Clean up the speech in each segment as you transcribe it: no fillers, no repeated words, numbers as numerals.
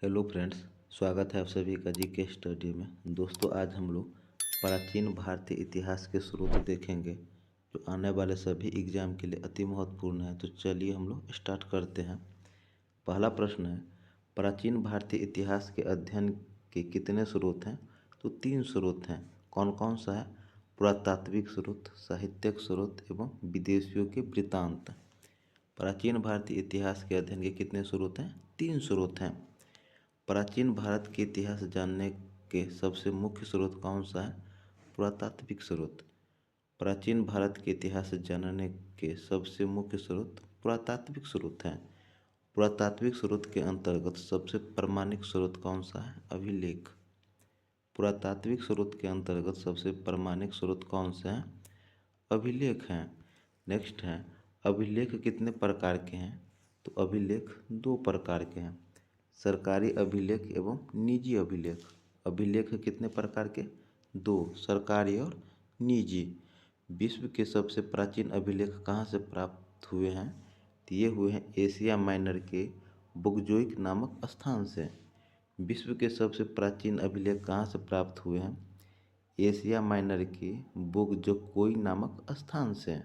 Hello friends. स्वागत है आप सभी का जी के स्टडी में। दोस्तों, आज हम लोग प्राचीन भारतीय इतिहास के स्रोत देखेंगे जो आने वाले सभी एग्जाम के लिए अति महत्वपूर्ण है। तो चलिए हम लोग स्टार्ट करते हैं। पहला प्रश्न है, प्राचीन भारतीय इतिहास के अध्ययन के कितने स्रोत हैं? तो 3 स्रोत हैं। कौन कौन सा है? पुरातात्विक स्रोत, साहित्यिक स्रोत एवं विदेशियों के वृत्तांत। प्राचीन भारतीय इतिहास के अध्ययन के कितने स्रोत हैं? 3 स्रोत हैं। प्राचीन भारत के इतिहास जानने के सबसे मुख्य स्रोत कौन सा है? पुरातात्विक स्रोत। प्राचीन भारत के इतिहास जानने के सबसे मुख्य स्रोत पुरातात्विक स्रोत हैं। पुरातात्विक स्रोत के अंतर्गत सबसे प्रामाणिक स्रोत कौन सा है? अभिलेख। पुरातात्विक स्रोत के अंतर्गत सबसे प्रामाणिक स्रोत कौन सा है? अभिलेख हैं। नेक्स्ट है, अभिलेख कितने प्रकार के हैं? तो अभिलेख 2 प्रकार के हैं, सरकारी अभिलेख एवं निजी अभिलेख। अभिलेख कितने प्रकार के? 2, सरकारी और निजी। विश्व के सबसे प्राचीन अभिलेख कहाँ से प्राप्त हुए हैं? तो ये हुए हैं एशिया माइनर के बुकजोइक नामक स्थान से। विश्व के सबसे प्राचीन अभिलेख कहाँ से प्राप्त हुए हैं? एशिया माइनर के बुकजोकोई नामक स्थान से।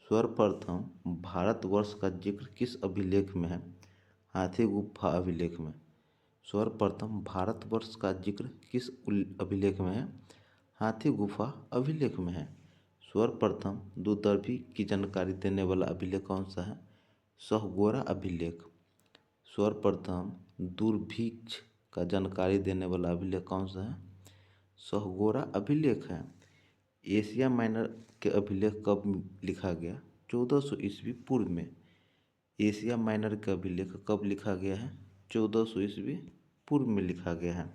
सर्वप्रथम भारतवर्ष का जिक्र किस अभिलेख में है? हाथी गुफा अभिलेख में। सर्वप्रथम भारतवर्ष का जिक्र किस अभिलेख में है? हाथी गुफा अभिलेख में है। सर्वप्रथम दूरदर्शी की जानकारी देने वाला अभिलेख कौन सा है? सहगोरा अभिलेख। सर्वप्रथम दूरभिक्ष का जानकारी देने वाला अभिलेख कौन सा है? सहगोरा अभिलेख है। एशिया माइनर के अभिलेख कब लिखा गया? 1400 ईस्वी पूर्व में। एशिया माइनर का अभिलेख कब लिखा गया है? 1400 ईस्वी पूर्व में लिखा गया है।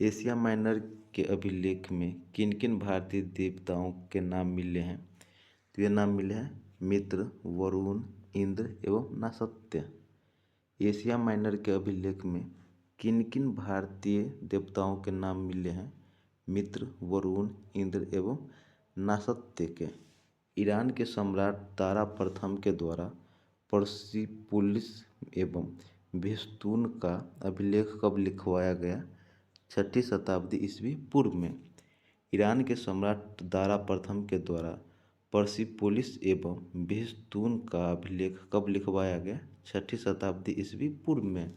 एशिया माइनर के अभिलेख में किन किन भारतीय देवताओं के नाम मिले हैं? तो ये नाम मिले हैं मित्र, वरुण, इंद्र एवं नासत्य। एशिया माइनर के अभिलेख में किन किन भारतीय देवताओं के नाम मिले हैं? मित्र, वरुण, इंद्र एवं नासत्य के। ईरान के सम्राट दारा प्रथम के द्वारा पर्सिपोलिस एवं भेस्तून का अभिलेख कब लिखवाया गया? 6ठी शताब्दी ईस्वी पूर्व में। ईरान के सम्राट दारा प्रथम के द्वारा पर्सिपोलिस एवं भेस्तून का अभिलेख कब लिखवाया गया? 6ठी शताब्दी ईस्वी पूर्व में।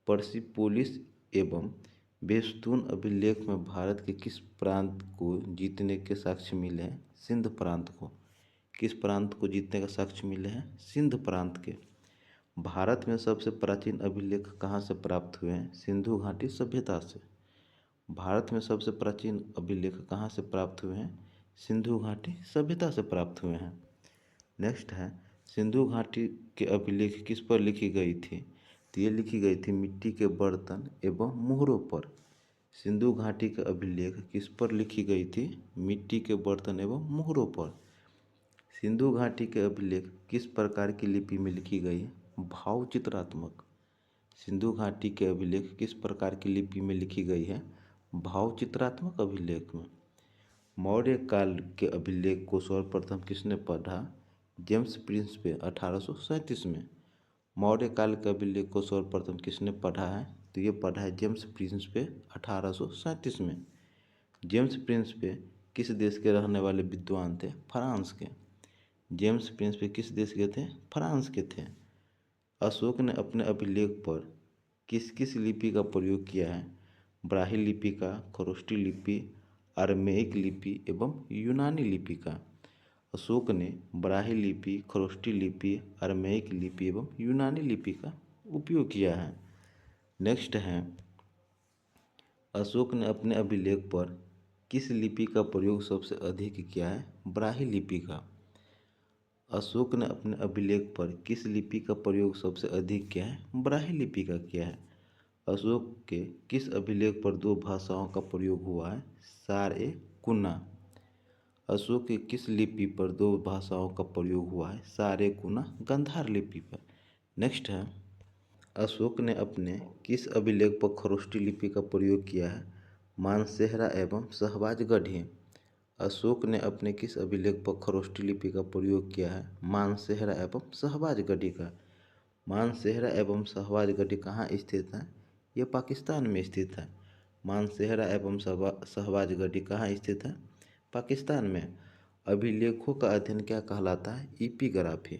पर्सिपोलिस एवं भेस्तून अभिलेख में भारत के किस प्रांत को जीतने के साक्ष्य मिले हैं? सिंध प्रांत को। किस प्रांत को जीतने का साक्ष्य मिले हैं? सिंध प्रांत के। भारत में सबसे प्राचीन अभिलेख कहाँ से प्राप्त हुए हैं? सिंधु घाटी सभ्यता से। भारत में सबसे प्राचीन अभिलेख कहाँ से प्राप्त हुए हैं? सिंधु घाटी सभ्यता से प्राप्त हुए हैं। नेक्स्ट है, सिंधु घाटी के अभिलेख किस पर लिखी गई थी? तो ये लिखी गई थी मिट्टी के बर्तन एवं मुहरों पर। सिंधु घाटी का अभिलेख किस पर लिखी गई थी? मिट्टी के बर्तन एवं मुहरों पर। सिंधु घाटी के अभिलेख किस प्रकार की लिपि में लिखी गई है? भाव चित्रात्मक। सिंधु घाटी के अभिलेख किस प्रकार की लिपि में लिखी गई है? भाव चित्रात्मक अभिलेख में। मौर्य काल के अभिलेख को सर्वप्रथम किसने पढ़ा? जेम्स प्रिंसपे 1837 में। मौर्य काल के अभिलेख को सर्वप्रथम किसने पढ़ा है? तो ये पढ़ा है जेम्स प्रिंसपे 1837 में। जेम्स प्रिंसपे किस देश के रहने वाले विद्वान थे? फ्रांस के। जेम्स प्रिंसपे किस देश के थे? फ्रांस के थे। अशोक ने अपने अभिलेख पर किस किस लिपि का प्रयोग किया है? ब्राह्मी लिपि का, खरोष्टी लिपि, अरमेइक लिपि एवं यूनानी लिपि का। अशोक ने ब्राह्मी लिपि, खरोष्टी लिपि, अरमेइक लिपि एवं यूनानी लिपि का उपयोग किया है। नेक्स्ट है, अशोक ने अपने अभिलेख पर किस लिपि का प्रयोग सबसे अधिक किया है? ब्राह्मी लिपि का। अशोक ने अपने अभिलेख पर किस लिपि का प्रयोग सबसे अधिक किया है? ब्राह्मी लिपि का किया है। अशोक के किस अभिलेख पर 2 भाषाओं का प्रयोग हुआ है? सार-ए-कुना। अशोक की किस लिपि पर 2 भाषाओं का प्रयोग हुआ है? सार-ए-कुना गांधार लिपि पर। नेक्स्ट है, अशोक ने अपने किस अभिलेख पर खरोष्टी लिपि का प्रयोग किया है? मानसेहरा एवं शहबाजगढ़ी। अशोक ने अपने किस अभिलेख पर खरोष्टी लिपि का प्रयोग किया है? मानसेहरा एवं शहबाजगढ़ी का। मानसेहरा एवं शहबाज गढ़ी कहाँ स्थित है? ये पाकिस्तान में स्थित है। मानसेहरा एवं शहबाज गढ़ी कहाँ स्थित है? पाकिस्तान में। अभिलेखों का अध्ययन क्या कहलाता है? इपिग्राफी।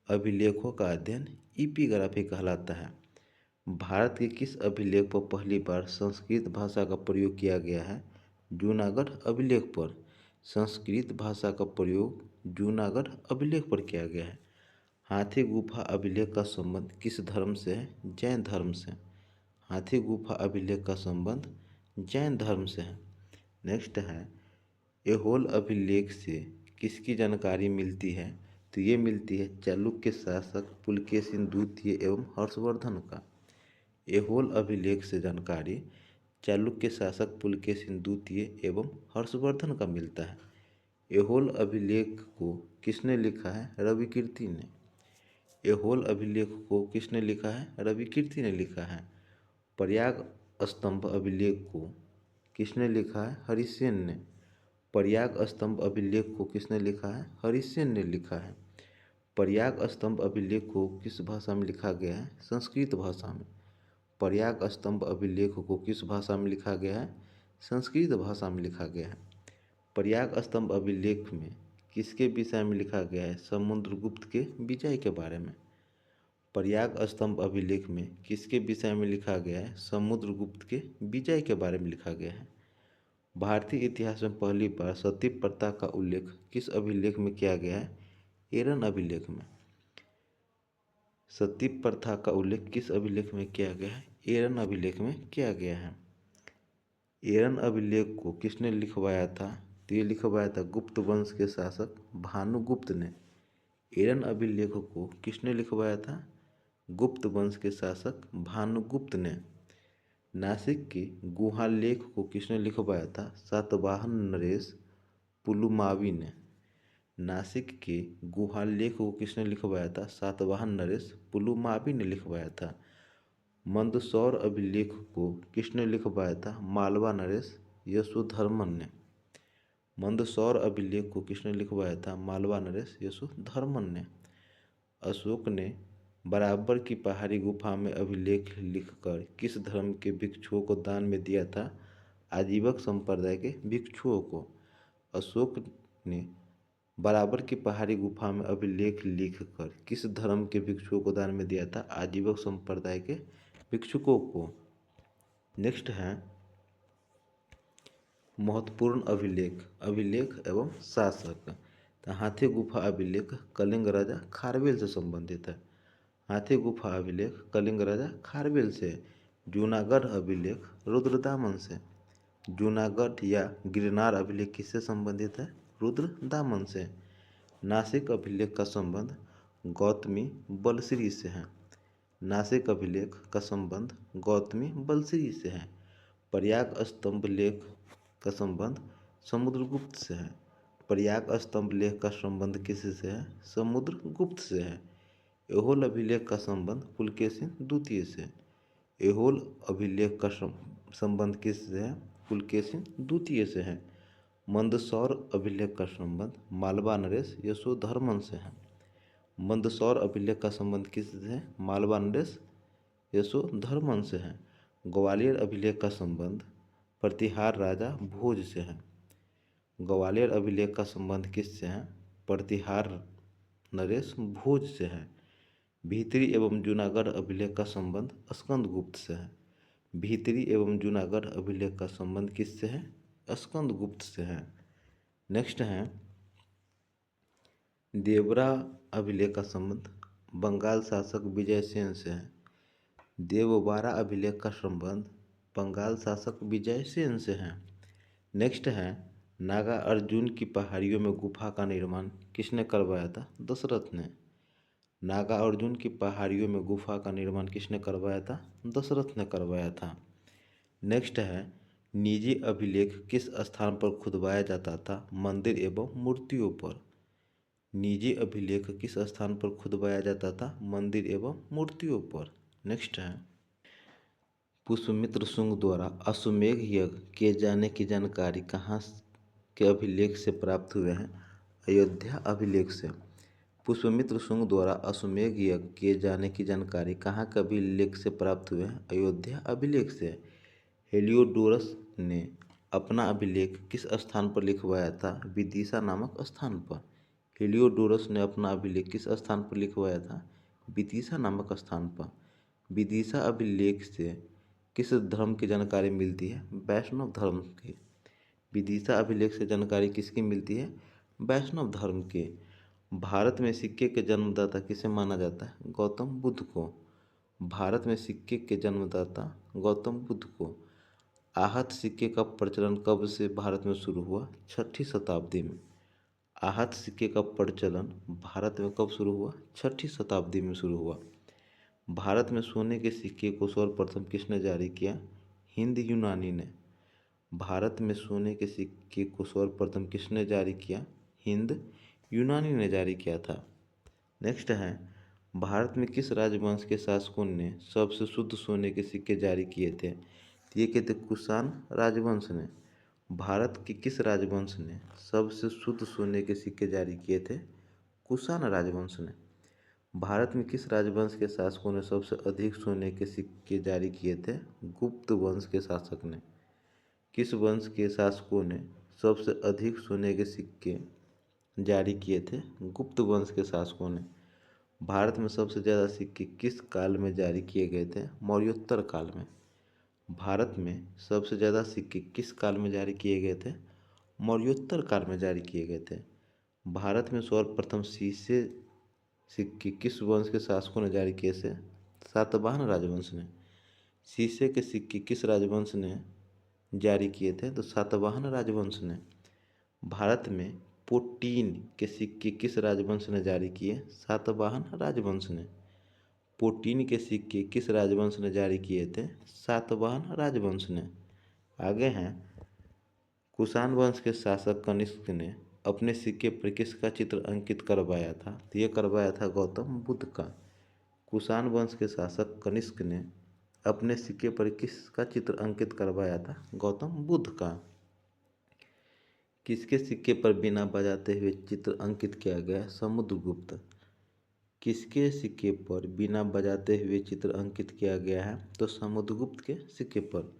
अभिलेखों का अध्ययन इपिग्राफी कहलाता है। भारत के किस अभिलेख पर पहली बार संस्कृत भाषा का प्रयोग किया गया है? जूनागढ़ अभिलेख पर। संस्कृत भाषा का प्रयोग जूनागढ़ अभिलेख पर किया गया है। हाथी गुफा अभिलेख का संबंध किस धर्म से है? जैन धर्म से। हाथी गुफा अभिलेख का संबंध जैन धर्म से है। नेक्स्ट है, ऐहोल अभिलेख से किसकी जानकारी मिलती है? तो ये मिलती है चालुक्य शासक पुलकेशिन द्वितीय एवं हर्षवर्धन का। ऐहोल अभिलेख से जानकारी चालुक्य शासक पुलकेशिन द्वितीय एवं हर्षवर्धन का मिलता है। ऐहोल अभिलेख को किसने लिखा है? रविकीर्ति ने। ऐहोल अभिलेख को किसने लिखा है? रविकीर्ति ने लिखा है। प्रयाग स्तंभ अभिलेख को किसने लिखा है? हरिसेन ने। प्रयाग स्तंभ अभिलेख को किसने लिखा है? हरिसेन ने लिखा है। प्रयाग स्तंभ अभिलेख को किस भाषा में लिखा गया है? संस्कृत भाषा में। प्रयाग स्तंभ अभिलेख को किस भाषा में लिखा गया है? संस्कृत भाषा में लिखा गया है। प्रयाग स्तंभ अभिलेख में किसके विषय में लिखा गया है? समुद्रगुप्त के विजय के बारे में। प्रयाग स्तंभ अभिलेख में किसके विषय में लिखा गया है? समुद्रगुप्त के विजय के बारे में लिखा गया है। भारतीय इतिहास में पहली बार सती प्रथा का उल्लेख किस अभिलेख में किया गया है? एरन अभिलेख में। सती प्रथा का उल्लेख किस अभिलेख में किया गया है? एरन अभिलेख में किया गया है। एरन अभिलेख को किसने लिखवाया था? तो ये लिखवाया था गुप्त वंश के शासक भानुगुप्त ने। एरन अभिलेख को किसने लिखवाया था? गुप्त वंश के शासक भानुगुप्त ने। नासिक के गुहालेख को किसने लिखवाया था? सातवाहन नरेश पुलुमावी ने। नासिक के गुहालेख को किसने लिखवाया था? सातवाहन नरेश पुलुमावी ने लिखवाया था। मंदसौर अभिलेख को किसने लिखवाया था? मालवा नरेश यशोधर्मन ने। मंदसौर अभिलेख को किसने लिखवाया था? मालवा नरेश यशोधर्मन ने। अशोक ने बराबर की पहाड़ी गुफा में अभिलेख लिखकर किस धर्म के भिक्षुओं को दान में दिया था? आजीवक संप्रदाय के भिक्षुओं को। अशोक ने बराबर की पहाड़ी गुफा में अभिलेख लिखकर किस धर्म के भिक्षुओं को दान में दिया था? आजीवक संप्रदाय के भिक्षुकों को। नेक्स्ट है महत्वपूर्ण अभिलेख, अभिलेख एवं शासक। तो हाथी गुफा अभिलेख कलिंग राजा खारवेल से संबंधित है। हाथी गुफा अभिलेख कलिंग राजा खारवेल से। जूनागढ़ अभिलेख रुद्रदामन से। जूनागढ़ या गिरनार अभिलेख किससे संबंधित है? रुद्रदामन से। नासिक अभिलेख का संबंध गौतमी बलश्री से है। नासिक अभिलेख का संबंध गौतमी बलश्री से है। प्रयाग स्तंभ लेख का संबंध समुद्रगुप्त से है। प्रयाग स्तंभ लेख का संबंध किससे है? समुद्रगुप्त से है। ऐहोल अभिलेख का संबंध पुलकेशिन द्वितीय से। ऐहोल अभिलेख का संबंध किससे है? पुलकेशिन द्वितीय से है। मंदसौर अभिलेख का संबंध मालवा नरेश यशोधर्मन से है। मंदसौर अभिलेख का संबंध किससे है? मालवा नरेश यशोधर्मन से है। ग्वालियर अभिलेख का संबंध प्रतिहार राजा भोज से है। ग्वालियर अभिलेख का संबंध किससे है? प्रतिहार नरेश भोज से है। भीतरी एवं जूनागढ़ अभिलेख का संबंध स्कंदगुप्त से है। भीतरी एवं जूनागढ़ अभिलेख का संबंध किससे है? स्कंदगुप्त से है। नेक्स्ट है देवरा अभिलेख का संबंध बंगाल शासक विजयसेन से है। देवबारा अभिलेख का संबंध बंगाल शासक विजयसेन से है। नेक्स्ट है नागा अर्जुन की पहाड़ियों में गुफा का निर्माण किसने करवाया था? दशरथ ने। नागा अर्जुन की पहाड़ियों में गुफा का निर्माण किसने करवाया था? दशरथ ने करवाया था। नेक्स्ट है निजी अभिलेख किस स्थान पर खुदवाया जाता था? मंदिर एवं मूर्तियों पर। निजी अभिलेख किस स्थान पर खुदवाया जाता था? मंदिर एवं मूर्तियों पर। नेक्स्ट है पुष्यमित्र शुंग द्वारा अश्वमेध यज्ञ किए जाने की जानकारी कहाँ के अभिलेख से प्राप्त हुए हैं? अयोध्या अभिलेख से। पुष्यमित्र शुंग द्वारा अश्वमेध यज्ञ किए जाने की जानकारी कहाँ के अभिलेख से प्राप्त हुए? अयोध्या अभिलेख से। हेलियोडोरस ने अपना अभिलेख किस स्थान पर लिखवाया था? विदिशा नामक स्थान पर। हेलियोडोरस ने अपना अभिलेख किस स्थान पर लिखवाया था? विदिशा नामक स्थान पर। विदिशा अभिलेख से किस धर्म की जानकारी मिलती है? वैष्णव धर्म की। विदिशा अभिलेख से जानकारी किसकी मिलती है? वैष्णव धर्म की। भारत में सिक्के के जन्मदाता किसे माना जाता है? गौतम बुद्ध को। भारत में सिक्के के जन्मदाता गौतम बुद्ध को। आहत सिक्के का प्रचलन कब से भारत में शुरू हुआ? 6ठी शताब्दी में। आहत सिक्के का प्रचलन भारत में कब शुरू हुआ? 6ठी शताब्दी में शुरू हुआ। भारत में सोने के सिक्के को सर्वप्रथम किसने जारी किया? हिंद यूनानी ने। भारत में सोने के सिक्के को सर्वप्रथम किसने जारी किया? हिंद यूनानी ने जारी किया था। नेक्स्ट है, भारत में किस राजवंश के शासकों ने सबसे शुद्ध सोने के सिक्के जारी किए थे? ये कहते कुषाण राजवंश ने। भारत के किस राजवंश ने सबसे शुद्ध सोने के सिक्के जारी किए थे? कुषाण राजवंश ने। भारत में किस राजवंश के शासकों ने सबसे अधिक सोने के सिक्के जारी किए थे? गुप्त वंश के शासक ने। किस वंश के शासकों ने सबसे अधिक सोने के सिक्के जारी किए थे? गुप्त वंश के शासकों ने। भारत में सबसे ज़्यादा सिक्के किस काल में जारी किए गए थे? मौर्योत्तर काल में। भारत में सबसे ज़्यादा सिक्के किस काल में जारी किए गए थे? मौर्योत्तर काल में जारी किए गए थे। भारत में सर्वप्रथम शीशे सिक्के किस वंश के शासकों ने जारी किए थे? सातवाहन राजवंश ने। शीशे के सिक्के किस राजवंश ने जारी किए थे? तो सातवाहन राजवंश ने। भारत में पोटीन के सिक्के किस राजवंश ने जारी किए? सातवाहन राजवंश ने। पोटीन के सिक्के किस राजवंश ने जारी किए थे? सातवाहन राजवंश ने। आगे हैं, कुषाण वंश के शासक कनिष्क ने अपने सिक्के पर किसका चित्र अंकित करवाया था? तो ये करवाया था गौतम बुद्ध का। कुषाण वंश के शासक कनिष्क ने अपने सिक्के पर किसका चित्र अंकित करवाया था? गौतम बुद्ध का। किसके सिक्के पर बिना बजाते हुए चित्र अंकित किया गया? समुद्रगुप्त। किसके सिक्के पर बिना बजाते हुए चित्र अंकित किया गया है? तो समुद्रगुप्त के सिक्के पर।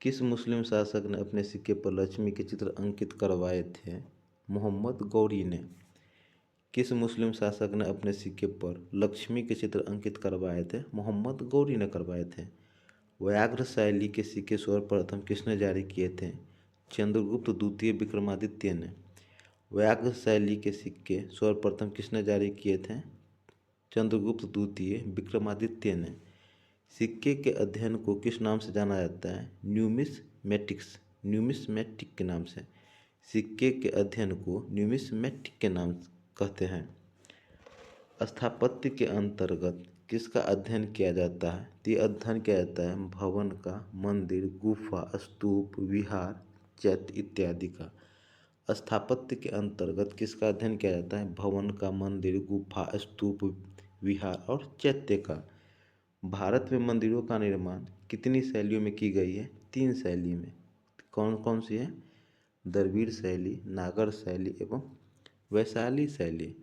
किस मुस्लिम शासक ने अपने सिक्के पर लक्ष्मी के चित्र अंकित करवाए थे? मोहम्मद गौरी ने। किस मुस्लिम शासक ने अपने सिक्के पर लक्ष्मी के चित्र अंकित करवाए थे? मोहम्मद गौरी ने करवाए थे। व्याघ्र शैली के सिक्के सर्वप्रथम किसने जारी किए थे? चंद्रगुप्त द्वितीय विक्रमादित्य ने। व्याघ्र शैली के सिक्के सर्वप्रथम किसने जारी किए थे? चंद्रगुप्त द्वितीय विक्रमादित्य ने। सिक्के के अध्ययन को किस नाम से जाना जाता है? न्यूमिसमेटिक्स। न्यूमिसमेटिक के नाम से। सिक्के के अध्ययन को न्यूमिसमेटिक के नाम कहते हैं। स्थापत्य के अंतर्गत किसका अध्ययन किया जाता है? तो ये अध्ययन किया जाता है भवन का, मंदिर, गुफा, स्तूप, विहार, चैत्य इत्यादि का। स्थापत्य के अंतर्गत किसका अध्ययन किया जाता है? भवन का, मंदिर, गुफा, स्तूप, विहार और चैत्य का। भारत में मंदिरों का निर्माण कितनी शैलियों में की गई है? 3 शैली में। कौन कौन सी है? द्रविड़ शैली, नागर शैली एवं वैशाली शैली।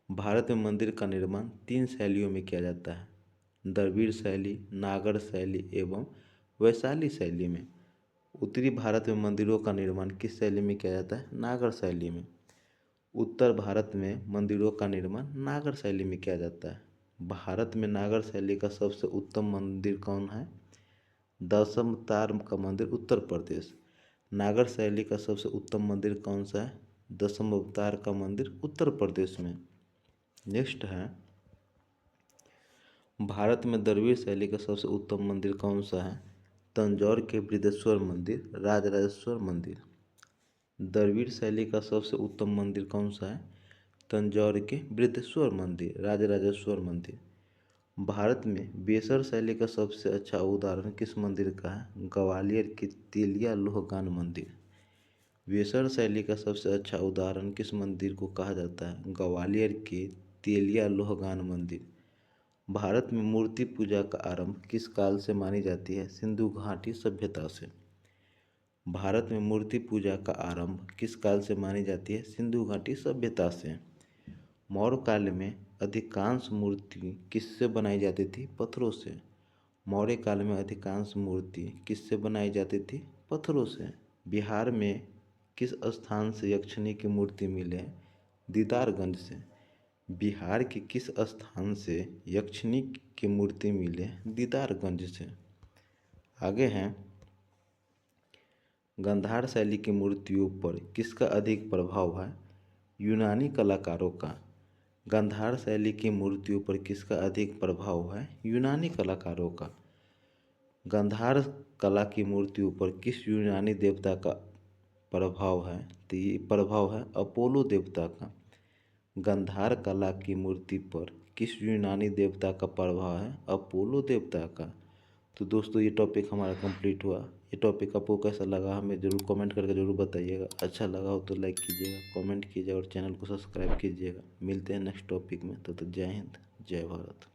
भारत में मंदिर का निर्माण 3 शैलियों में किया जाता है, द्रविड़ शैली, नागर शैली एवं वैशाली शैली में। उत्तरी भारत में मंदिरों का निर्माण किस शैली में किया जाता है? नागर शैली में। उत्तर भारत में मंदिरों का निर्माण नागर शैली में किया जाता है। भारत में नागर शैली का सबसे उत्तम मंदिर कौन है? दशावतार का मंदिर, उत्तर प्रदेश। नागर शैली का सबसे उत्तम मंदिर कौन सा है? दशावतार का मंदिर, उत्तर प्रदेश में। नेक्स्ट है, भारत में द्रविड़ शैली का सबसे उत्तम मंदिर कौन सा है? तंजौर के बृहदेश्वर मंदिर, राजराजेश्वर मंदिर। द्रविड़ शैली का सबसे उत्तम मंदिर कौन सा है? तंजौर के बृहदेश्वर मंदिर, राजराजेश्वर मंदिर। भारत में बेसर शैली का सबसे अच्छा उदाहरण किस मंदिर का है? ग्वालियर के तेलिया लोहगान मंदिर। बेसर शैली का सबसे अच्छा उदाहरण किस मंदिर को कहा जाता है? ग्वालियर के तेलिया लोहगान मंदिर। भारत में मूर्ति पूजा का आरंभ किस काल से मानी जाती है? सिंधु घाटी सभ्यता से। भारत में मूर्ति पूजा का आरंभ किस काल से मानी जाती है? सिंधु घाटी सभ्यता से। मौर्य काल में अधिकांश मूर्ति किससे बनाई जाती थी? पत्थरों से। मौर्य काल में अधिकांश मूर्ति किससे बनाई जाती थी? पत्थरों से। बिहार में किस स्थान से यक्षिणी की मूर्ति मिले? दीदारगंज से। बिहार के किस स्थान से यक्षिणी की मूर्ति मिले? दीदारगंज से। आगे हैं, गांधार शैली की मूर्तियों पर किसका अधिक प्रभाव है? यूनानी कलाकारों का। गांधार शैली की मूर्तियों पर किसका अधिक प्रभाव है? यूनानी कलाकारों का। गांधार कला की मूर्तियों पर किस यूनानी देवता का प्रभाव है? तो ये प्रभाव है अपोलो देवता का। गांधार कला की मूर्ति पर किस यूनानी देवता का प्रभाव है? अपोलो देवता का। तो दोस्तों ये टॉपिक हमारा कंप्लीट हुआ। ये टॉपिक आपको कैसा लगा हमें ज़रूर कमेंट करके ज़रूर बताइएगा। अच्छा लगा हो तो लाइक कीजिएगा, कमेंट कीजिएगा और चैनल को सब्सक्राइब कीजिएगा। मिलते हैं नेक्स्ट टॉपिक में। तो जय हिंद, जय भारत।